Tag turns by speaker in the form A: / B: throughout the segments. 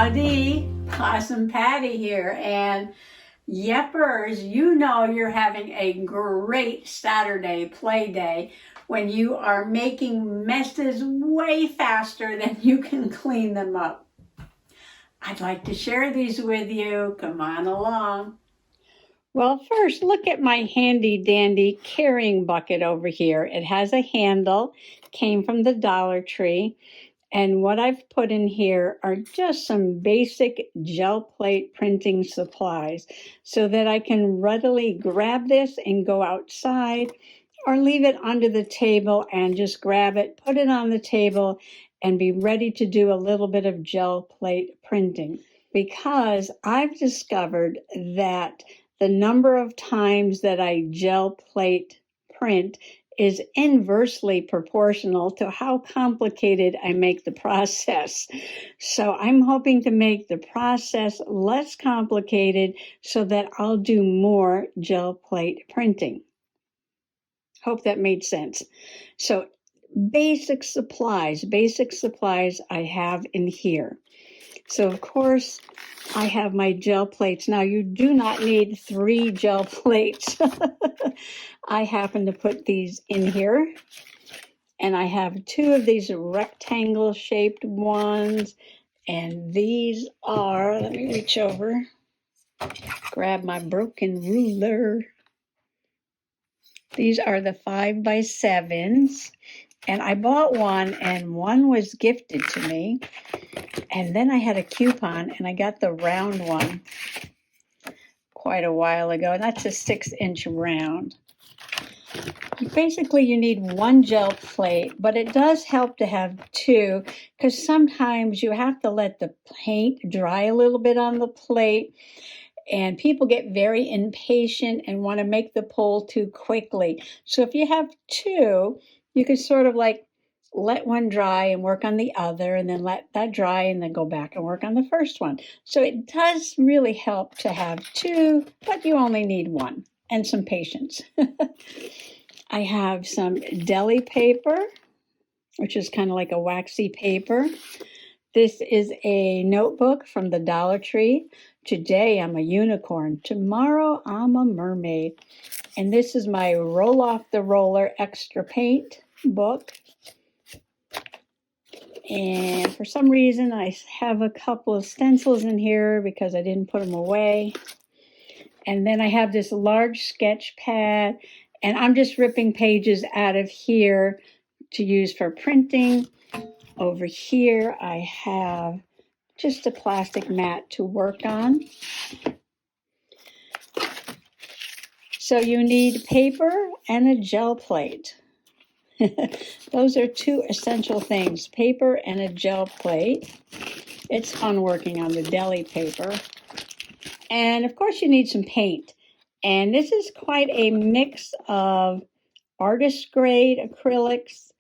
A: Howdy, Possum Patty here, and Yeppers, you know you're having a great Saturday play day when you are making messes way faster than you can clean them up. I'd like to share these with you. Come on along. Well, first, look at my handy dandy carrying bucket over here. It has a handle, came from the Dollar Tree. And what I've put in here are just some basic gel plate printing supplies so that I can readily grab this and go outside or leave it under the table and just grab it, put it on the table, and be ready to do a little bit of gel plate printing. Because I've discovered that the number of times that I gel plate print is inversely proportional to how complicated I make the process. So I'm hoping to make the process less complicated so that I'll do more gel plate printing. Hope that made sense. So basic supplies I have in here. So of course, I have my gel plates. Now you do not need 3 gel plates. I happen to put these in here. And I have 2 of these rectangle shaped ones. And these are, let me reach over, grab my broken ruler. These are the 5x7s. And I bought one and one was gifted to me. And then I had a coupon and I got the round one quite a while ago. And that's a 6-inch round. Basically, you need 1 gel plate, but it does help to have 2 because sometimes you have to let the paint dry a little bit on the plate. And people get very impatient and want to make the pull too quickly. So if you have 2, you can sort of like let one dry and work on the other, and then let that dry and then go back and work on the first one. So it does really help to have 2, but you only need 1 and some patience. I have some deli paper, which is kind of like a waxy paper. This is a notebook from the Dollar Tree. Today I'm a unicorn. Tomorrow I'm a mermaid. And this is my Roll Off the Roller Extra Paint book. And for some reason I have a couple of stencils in here because I didn't put them away. And then I have this large sketch pad. And I'm just ripping pages out of here to use for printing. Over here, I have just a plastic mat to work on. So you need paper and a gel plate. Those are 2 essential things, paper and a gel plate. It's fun working on the deli paper. And of course, you need some paint. And this is quite a mix of artist grade acrylics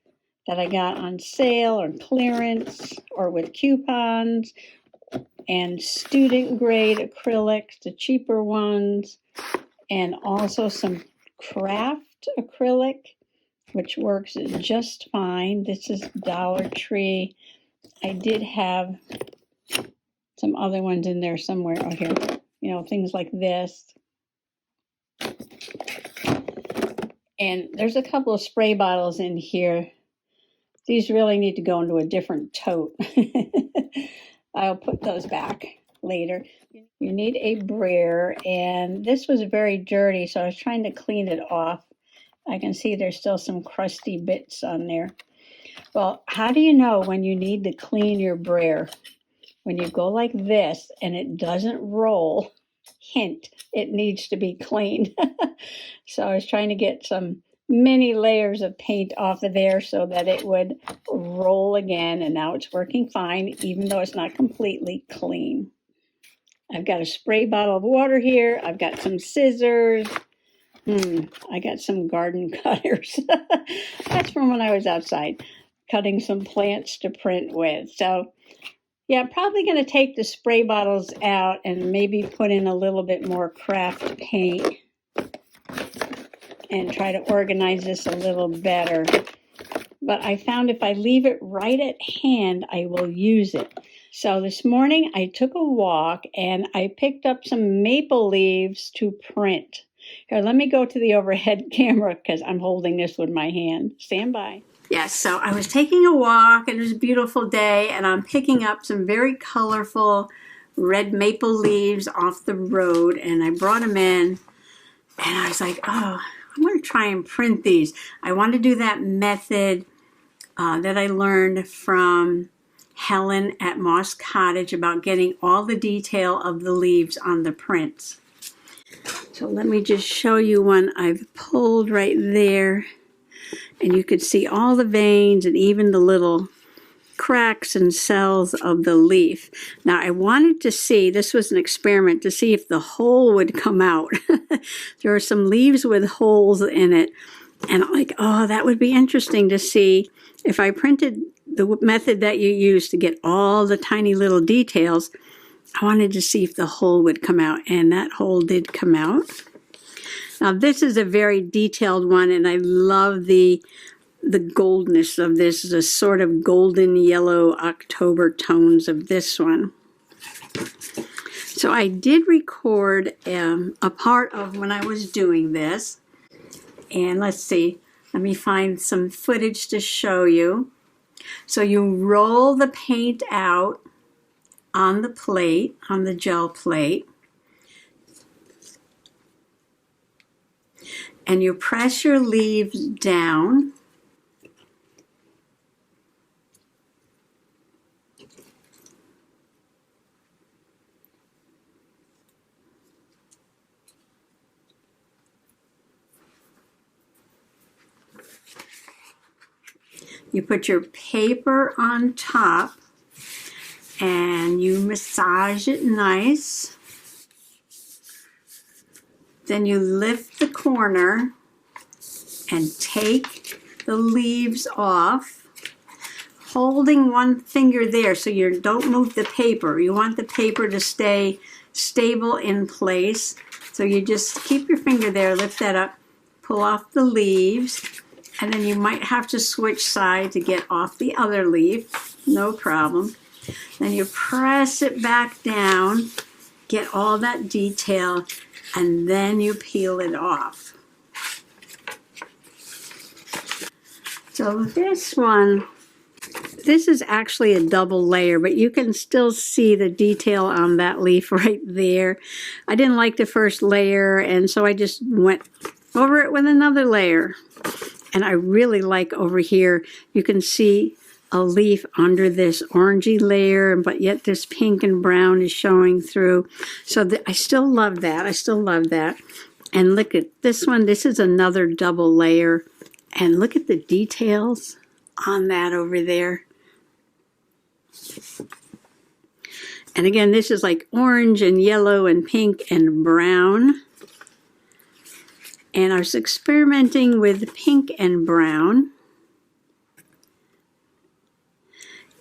A: that I got on sale or clearance or with coupons, and student grade acrylics, the cheaper ones, and also some craft acrylic, which works just fine. This is Dollar Tree. I did have some other ones in there somewhere. Oh, here, things like this. And there's a couple of spray bottles in here. These really need to go into a different tote. I'll put those back later. You need a brayer, and this was very dirty, so I was trying to clean it off. I can see there's still some crusty bits on there. Well, how do you know when you need to clean your brayer? When you go like this and it doesn't roll, hint, it needs to be cleaned. So I was trying to get some many layers of paint off of there so that it would roll again, and now it's working fine, even though it's not completely clean. I've got a spray bottle of water here. I've got some scissors. I got some garden cutters. That's from when I was outside cutting some plants to print with. So yeah, I'm probably going to take the spray bottles out and maybe put in a little bit more craft paint and try to organize this a little better. But I found if I leave it right at hand, I will use it. So this morning I took a walk and I picked up some maple leaves to print. Here, let me go to the overhead camera because I'm holding this with my hand. Stand by. Yes, so I was taking a walk and it was a beautiful day and I'm picking up some very colorful red maple leaves off the road and I brought them in and I was like, oh, I'm going to try and print these. I want to do that method that I learned from Helen at Moss Cottage about getting all the detail of the leaves on the prints. So let me just show you one I've pulled right there. And you could see all the veins and even the little cracks and cells of the leaf. Now I wanted to see, this was an experiment, to see if the hole would come out. There are some leaves with holes in it. And I'm like, oh, that would be interesting to see if I printed the method that you use to get all the tiny little details. I wanted to see if the hole would come out, and that hole did come out. Now this is a very detailed one, and I love the goldness of this, the sort of golden yellow October tones of this one. So I did record a part of when I was doing this. And let's see, let me find some footage to show you. So you roll the paint out on the plate, on the gel plate, and you press your leaves down. You put your paper on top and you massage it nice. Then you lift the corner and take the leaves off, holding one finger there so you don't move the paper. You want the paper to stay stable in place. So you just keep your finger there, lift that up, pull off the leaves, and then you might have to switch side to get off the other leaf, no problem. Then you press it back down, get all that detail, and then you peel it off. So this one, this is actually a double layer, but you can still see the detail on that leaf right there. I didn't like the first layer, and so I just went over it with another layer. And I really like over here, you can see a leaf under this orangey layer, but yet this pink and brown is showing through. So I still love that. I still love that. And look at this one. This is another double layer. And look at the details on that over there. And again, this is like orange and yellow and pink and brown. And I was experimenting with pink and brown.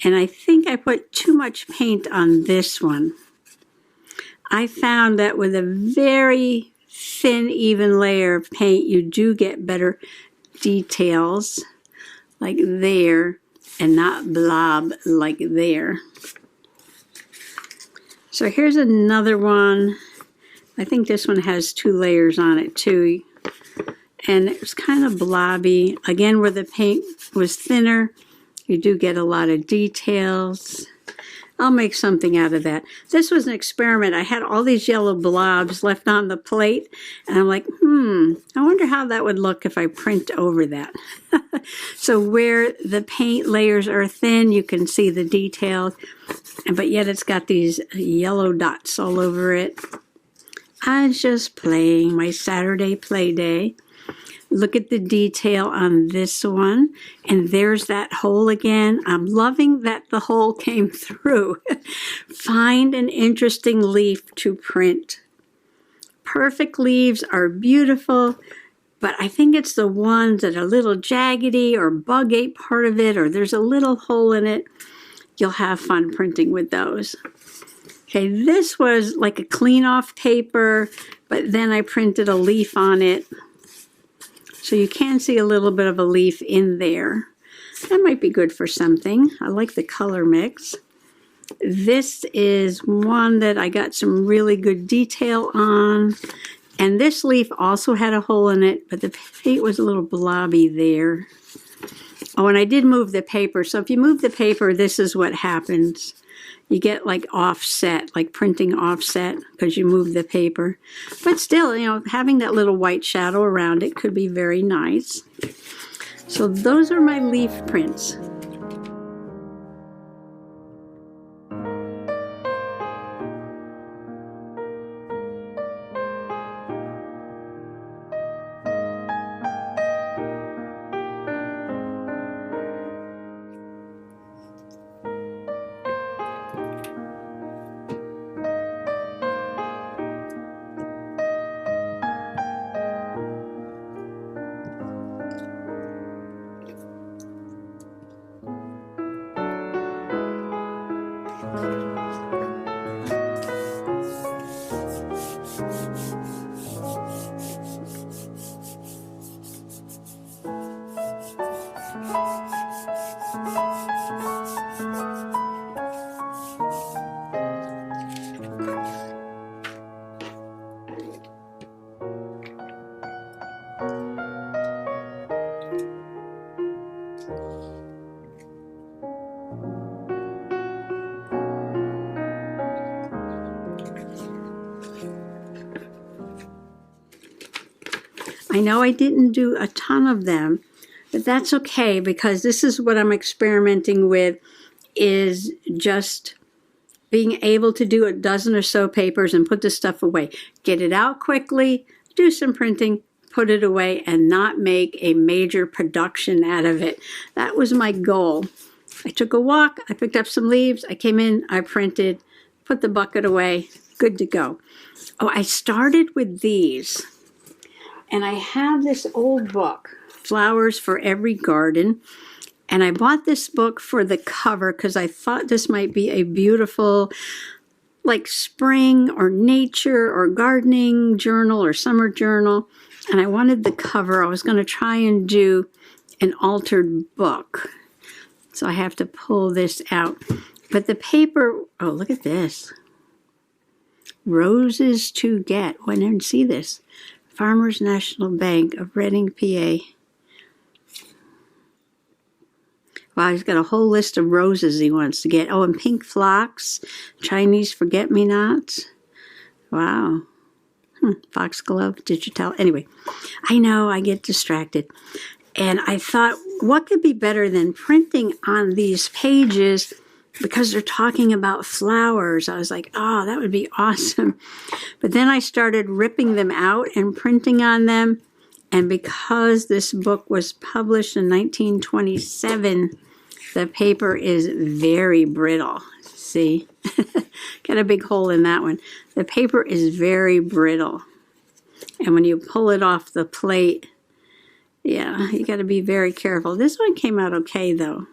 A: And I think I put too much paint on this one. I found that with a very thin, even layer of paint, you do get better details like there and not blob like there. So here's another one. I think this one has 2 layers on it too. And it was kind of blobby. Again, where the paint was thinner, you do get a lot of details. I'll make something out of that. This was an experiment. I had all these yellow blobs left on the plate, and I'm like, I wonder how that would look if I print over that. So where the paint layers are thin, you can see the details, but yet it's got these yellow dots all over it. I was just playing my Saturday play day. Look at the detail on this one. And there's that hole again. I'm loving that the hole came through. Find an interesting leaf to print. Perfect leaves are beautiful, but I think it's the ones that are a little jaggedy or bug ate part of it or there's a little hole in it. You'll have fun printing with those. Okay, this was like a clean off paper, but then I printed a leaf on it. So you can see a little bit of a leaf in there. That might be good for something. I like the color mix. This is one that I got some really good detail on. And this leaf also had a hole in it, but the paint was a little blobby there. Oh, and I did move the paper. So if you move the paper, this is what happens. You get like offset, like printing offset, because you move the paper. But still, you know, having that little white shadow around it could be very nice. So those are my leaf prints. I know I didn't do a ton of them, but that's okay because this is what I'm experimenting with, is just being able to do a dozen or so papers and put the stuff away. Get it out quickly, do some printing, put it away, and not make a major production out of it. That was my goal. I took a walk, I picked up some leaves, I came in, I printed, put the bucket away, good to go. Oh, I started with these. And I have this old book, Flowers for Every Garden. And I bought this book for the cover because I thought this might be a beautiful, like spring or nature or gardening journal or summer journal. And I wanted the cover. I was going to try and do an altered book. So I have to pull this out. But the paper, oh, look at this. Roses to Get. Oh, I didn't see this. Farmers National Bank of Reading, PA. Wow, he's got a whole list of roses he wants to get. Oh, and pink phlox, Chinese forget-me-nots. Wow. Foxglove, digital. Anyway, I know I get distracted. And I thought, what could be better than printing on these pages because they're talking about flowers. I was like, oh, that would be awesome. But then I started ripping them out and printing on them. And because this book was published in 1927, the paper is very brittle. See? Got a big hole in that one. The paper is very brittle. And when you pull it off the plate, yeah, you got to be very careful. This one came out okay, though.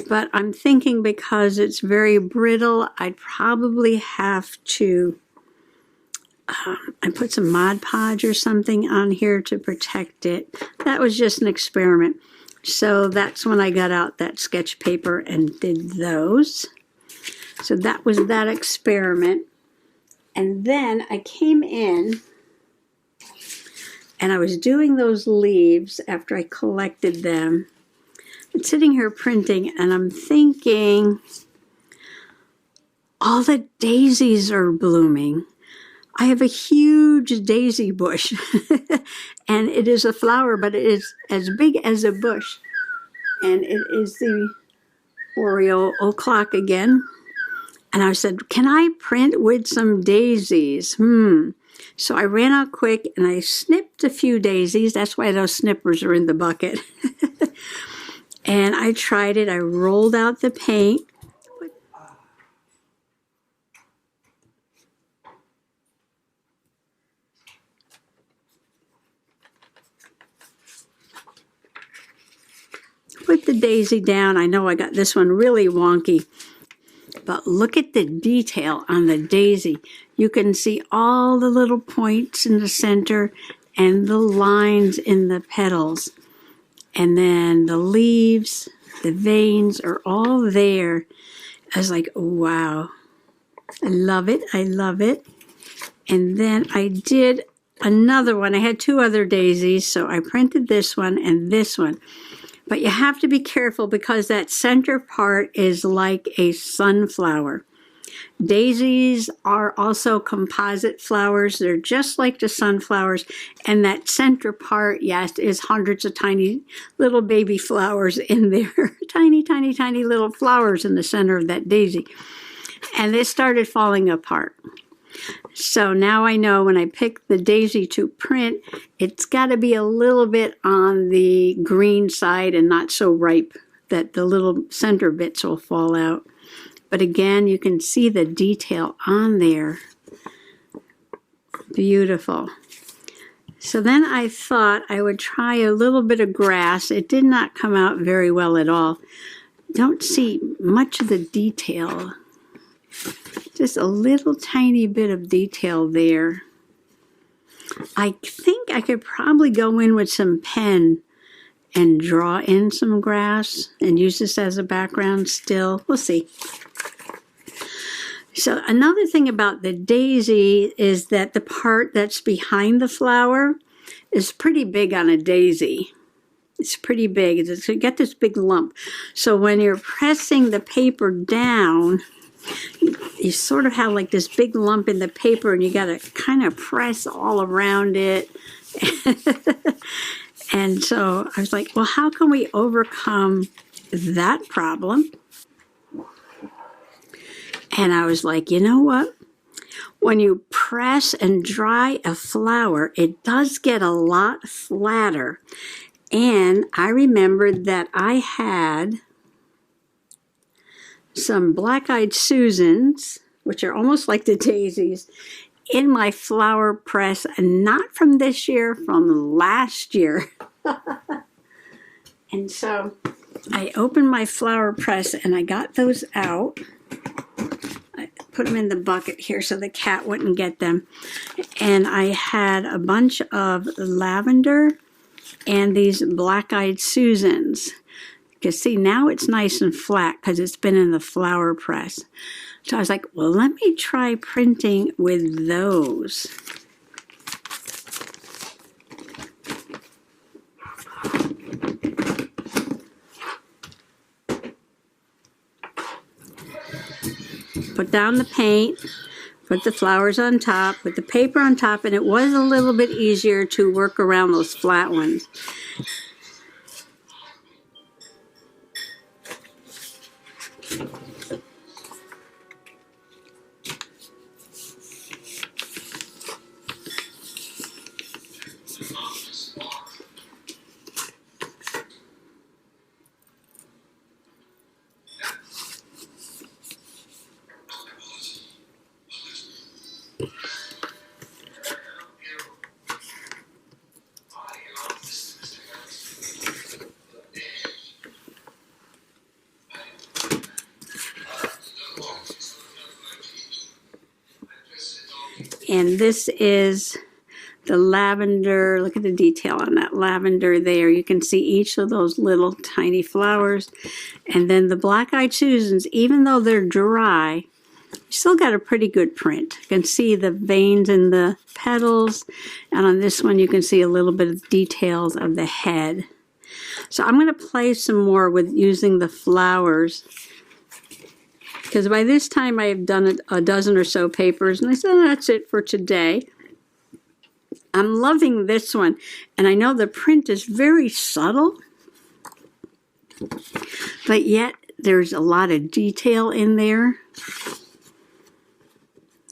A: But I'm thinking because it's very brittle, I'd probably have to I put some Mod Podge or something on here to protect it. That was just an experiment. So that's when I got out that sketch paper and did those. So that was that experiment. And then I came in and I was doing those leaves after I collected them. I'm sitting here printing and I'm thinking, all the daisies are blooming. I have a huge daisy bush and it is a flower, but it is as big as a bush. And it is the Oreo o'clock again. And I said, can I print with some daisies? So I ran out quick and I snipped a few daisies. That's why those snippers are in the bucket. And I tried it. I rolled out the paint. Put the daisy down. I know I got this one really wonky. But look at the detail on the daisy. You can see all the little points in the center and the lines in the petals. And then the leaves, the veins are all there. I was like, wow, I love it. I love it. And then I did another one. I had 2 other daisies, so I printed this one and this one. But you have to be careful because that center part is like a sunflower. Daisies are also composite flowers. They're just like the sunflowers. And that center part, yes, is hundreds of tiny little baby flowers in there. Tiny, tiny, tiny little flowers in the center of that daisy. And they started falling apart. So now I know when I pick the daisy to print, it's got to be a little bit on the green side and not so ripe that the little center bits will fall out. But again, you can see the detail on there. Beautiful. So then I thought I would try a little bit of grass. It did not come out very well at all. Don't see much of the detail. Just a little tiny bit of detail there. I think I could probably go in with some pen and draw in some grass and use this as a background still. We'll see. So another thing about the daisy is that the part that's behind the flower is pretty big on a daisy. It's pretty big. It's got this big lump. So when you're pressing the paper down, you sort of have like this big lump in the paper and you got to kind of press all around it. And so I was like, well, how can we overcome that problem? And I was like, you know what? When you press and dry a flower, it does get a lot flatter. And I remembered that I had some black-eyed Susans, which are almost like the daisies, in my flower press, and not from this year, from last year. And so I opened my flower press and I got those out. I put them in the bucket here so the cat wouldn't get them. And I had a bunch of lavender and these black-eyed Susans. You can see now it's nice and flat because it's been in the flower press. So I was like, well, let me try printing with those. Put down the paint, put the flowers on top, put the paper on top, and it was a little bit easier to work around those flat ones. And this is the lavender. Look at the detail on that lavender there. You can see each of those little tiny flowers. And then the black-eyed Susans, even though they're dry, you still got a pretty good print. You can see the veins in the petals. And on this one, you can see a little bit of details of the head. So I'm going to play some more with using the flowers, because by this time I have done a dozen or so papers, and I said, oh, that's it for today. I'm loving this one, and I know the print is very subtle, but yet there's a lot of detail in there.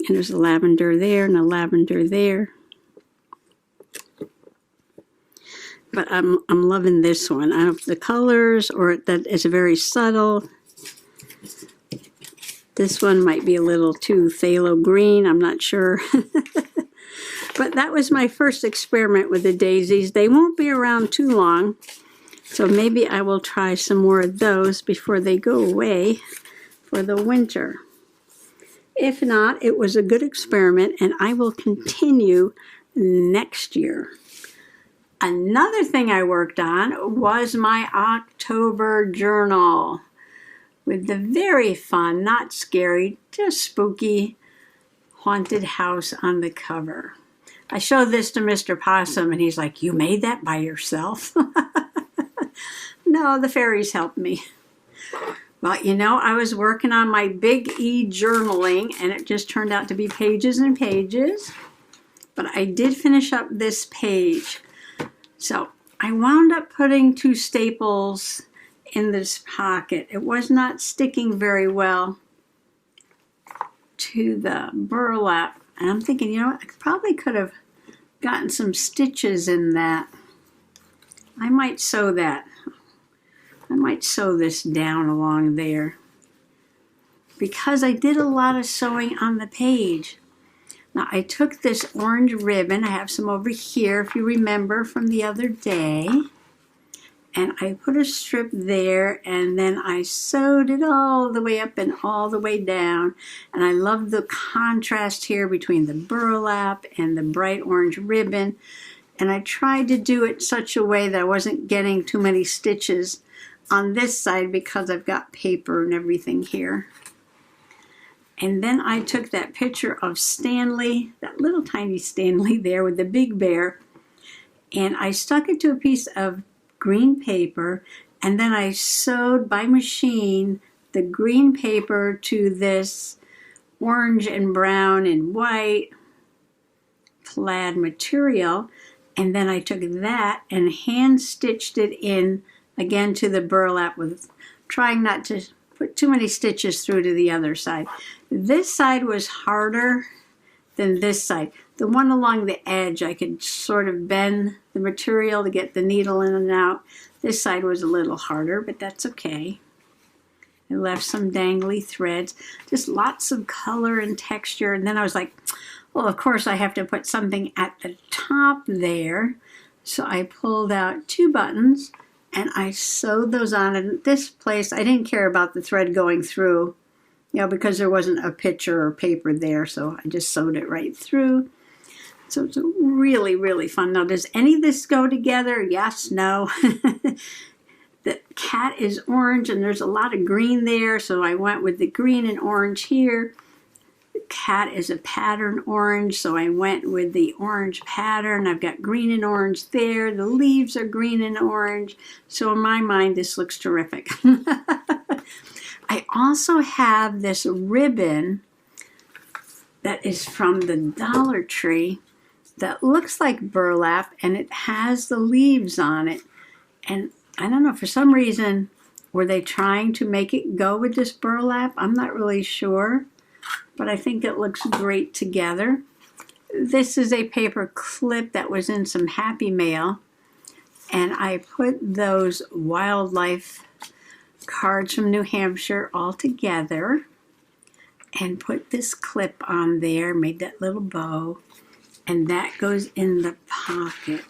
A: And there's a lavender there and a lavender there. But I'm loving this one. I don't know if the colors or that it's very subtle. This one might be a little too phthalo green, I'm not sure. But that was my first experiment with the daisies. They won't be around too long, so maybe I will try some more of those before they go away for the winter. If not, it was a good experiment, and I will continue next year. Another thing I worked on was my October journal. with the very fun, not scary, just spooky haunted house on the cover. I showed this to Mr. Possum and he's like, "You made that by yourself?" No, the fairies helped me. Well, you know, I was working on my Big E journaling and it just turned out to be pages and pages. But I did finish up this page. So I wound up putting 2 staples in this pocket. It was not sticking very well to the burlap. And I'm thinking, you know what, I probably could have gotten some stitches in that. I might sew that. I might sew this down along there because I did a lot of sewing on the page. Now I took this orange ribbon, I have some over here if you remember from the other day, and I put a strip there and then I sewed it all the way up and all the way down. And I love the contrast here between the burlap and the bright orange ribbon. And I tried to do it such a way that I wasn't getting too many stitches on this side because I've got paper and everything here. And then I took that picture of Stanley, that little tiny Stanley there with the big bear, and I stuck it to a piece of green paper, and then I sewed by machine the green paper to this orange and brown and white plaid material, and then I took that and hand stitched it in again to the burlap, with trying not to put too many stitches through to the other side. This side was harder than this side. The one along the edge, I could sort of bend the material to get the needle in and out. This side was a little harder, but that's okay. I left some dangly threads, just lots of color and texture. And then I was like, well, of course I have to put something at the top there. So I pulled out 2 buttons and I sewed those on. And this place, I didn't care about the thread going through, you know, because there wasn't a picture or paper there. So I just sewed it right through. So it's really, really fun. Now, does any of this go together? Yes, no. The cat is orange and there's a lot of green there. So I went with the green and orange here. The cat is a pattern orange. So I went with the orange pattern. I've got green and orange there. The leaves are green and orange. So in my mind, this looks terrific. I also have this ribbon that is from the Dollar Tree that looks like burlap and it has the leaves on it. And I don't know, for some reason, were they trying to make it go with this burlap? I'm not really sure, but I think it looks great together. This is a paper clip that was in some Happy Mail, and I put those wildlife cards from New Hampshire all together and put this clip on there, made that little bow, and that goes in the pocket.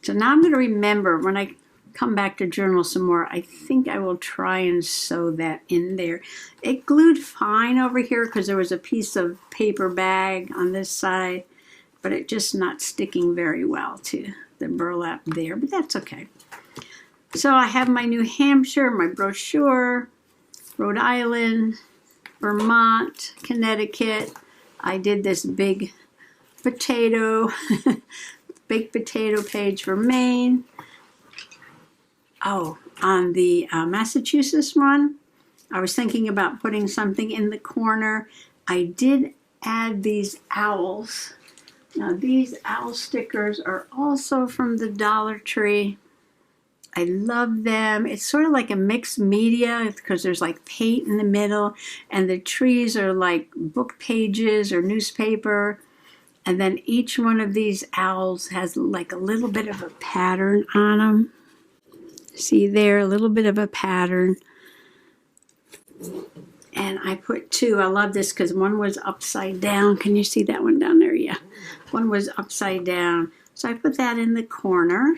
A: So now I'm going to remember when I come back to journal some more, I think I will try and sew that in there. It glued fine over here because there was a piece of paper bag on this side, but it just not sticking very well to the burlap there, but that's okay. So I have my New Hampshire, my brochure, Rhode Island, Vermont, Connecticut. I did this big potato, baked potato page for Maine. Oh, on the Massachusetts one, I was thinking about putting something in the corner. I did add these owls. Now these owl stickers are also from the Dollar Tree. I love them. It's sort of like a mixed media because there's like paint in the middle and the trees are like book pages or newspaper. And then each one of these owls has like a little bit of a pattern on them. See there, a little bit of a pattern. And I put 2. I love this because one was upside down. Can you see that one down there? Yeah. One was upside down. So I put that in the corner.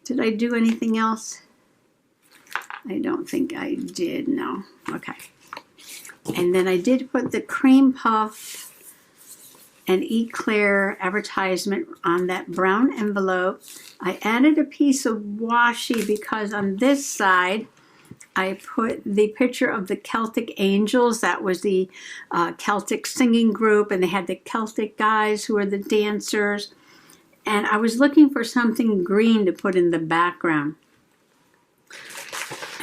A: Did I do anything else? I don't think I did, no. Okay. And then I did put the cream puff an Eclair advertisement on that brown envelope. I added a piece of washi because on this side I put the picture of the Celtic Angels. That was the Celtic singing group, and they had the Celtic guys who were the dancers. And I was looking for something green to put in the background.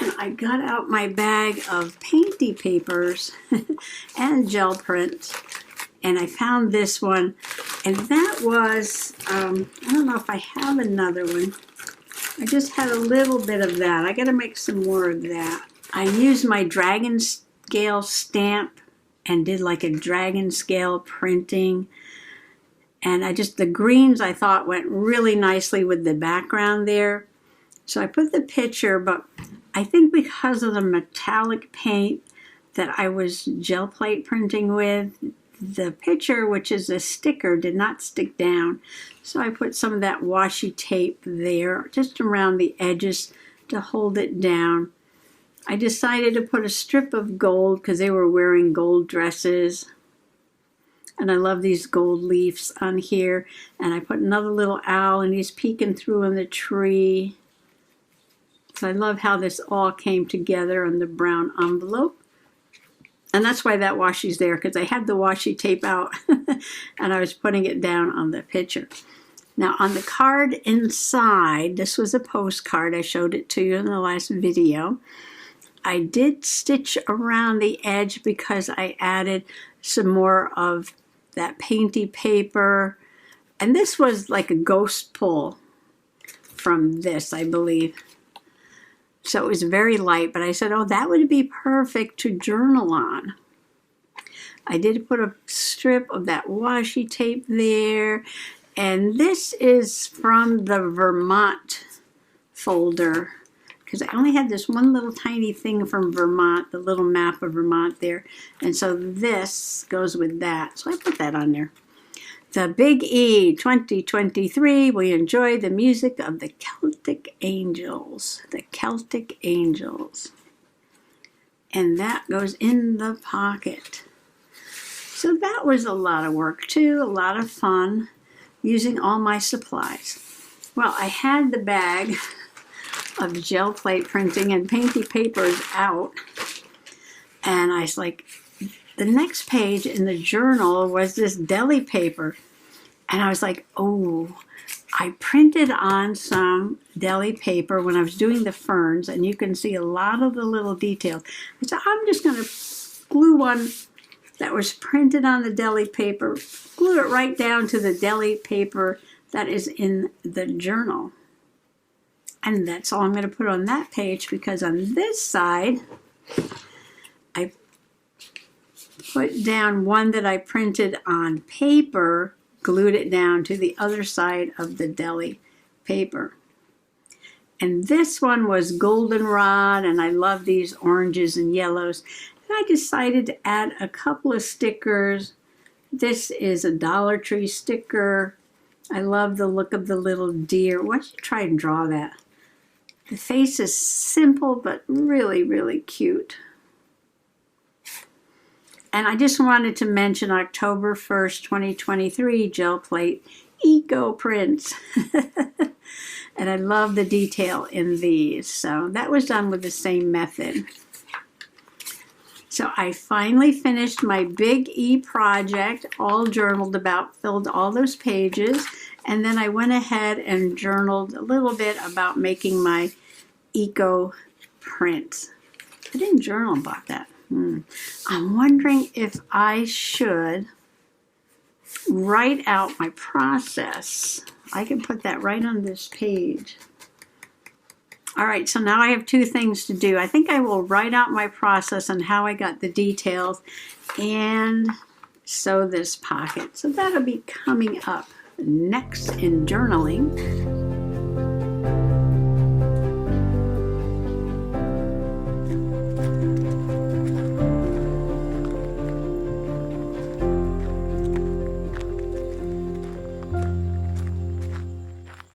A: And I got out my bag of Painty papers and gel prints, and I found this one. And that was, I don't know if I have another one. I just had a little bit of that. I got to make some more of that. I used my dragon scale stamp and did like a dragon scale printing. And the greens I thought went really nicely with the background there. So I put the picture, but I think because of the metallic paint that I was gel plate printing with, the picture, which is a sticker, did not stick down. So I put some of that washi tape there, just around the edges to hold it down. I decided to put a strip of gold because they were wearing gold dresses. And I love these gold leaves on here. And I put another little owl, and he's peeking through in the tree. So I love how this all came together on the brown envelope. And that's why that washi's there, because I had the washi tape out and I was putting it down on the picture. Now on the card inside, this was a postcard. I showed it to you in the last video. I did stitch around the edge because I added some more of that Painty paper. And this was like a ghost pull from this, I believe. So it was very light, but I said, oh, that would be perfect to journal on. I did put a strip of that washi tape there. And this is from the Vermont folder, because I only had this one little tiny thing from Vermont, the little map of Vermont there. And so this goes with that. So I put that on there. The Big E 2023, we enjoy the music of the Celtic Angels. The Celtic Angels. And that goes in the pocket. So that was a lot of work too, a lot of fun, using all my supplies. Well, I had the bag of gel plate printing and Painty papers out. And I was like, the next page in the journal was this deli paper. And I was like, oh, I printed on some deli paper when I was doing the ferns, and you can see a lot of the little details. I said, I'm just going to glue one that was printed on the deli paper, glue it right down to the deli paper that is in the journal. And that's all I'm going to put on that page, because on this side, I put down one that I printed on paper, glued it down to the other side of the deli paper. And this one was goldenrod, and I love these oranges and yellows. And I decided to add a couple of stickers. This is a Dollar Tree sticker. I love the look of the little deer. Why don't you try and draw that? The face is simple, but really, really cute. And I just wanted to mention October 1st, 2023, gel plate eco prints. And I love the detail in these. So that was done with the same method. So I finally finished my Big E project, all journaled about, filled all those pages. And then I went ahead and journaled a little bit about making my eco prints. I didn't journal about that. I'm wondering if I should write out my process. I can put that right on this page. All right, so now I have two things to do. I think I will write out my process and how I got the details and sew this pocket. So that'll be coming up next in journaling.